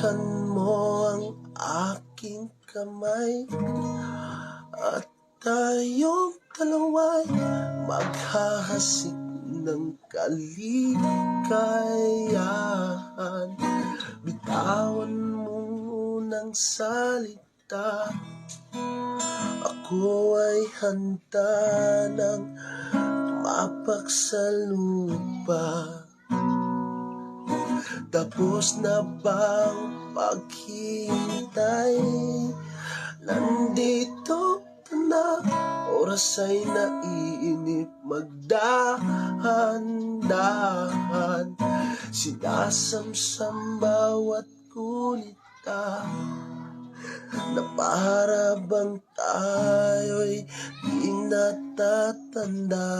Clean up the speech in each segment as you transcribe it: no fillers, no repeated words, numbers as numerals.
Hawakkan mo ang aking kamay at tayong dalawa'y maghahasik ng kaligayahan. Bitawan mo ng salita, ako ay handa ng tumapak sa lupa. Tapos na bang paghihintay? Nandito ka na, oras ay naiinip. Magdahan-dahan, sinasamsam bawat kulita, na para bang tayo'y di natatanda.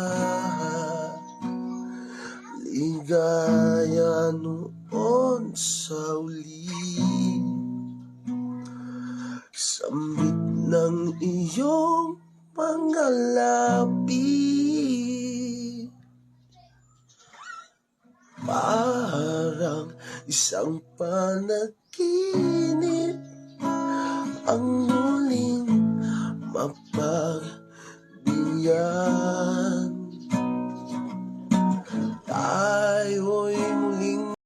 Ligaya noon sa uli, sambit ng iyong mga labi, parang isang panaginip, ang muling mapapalala.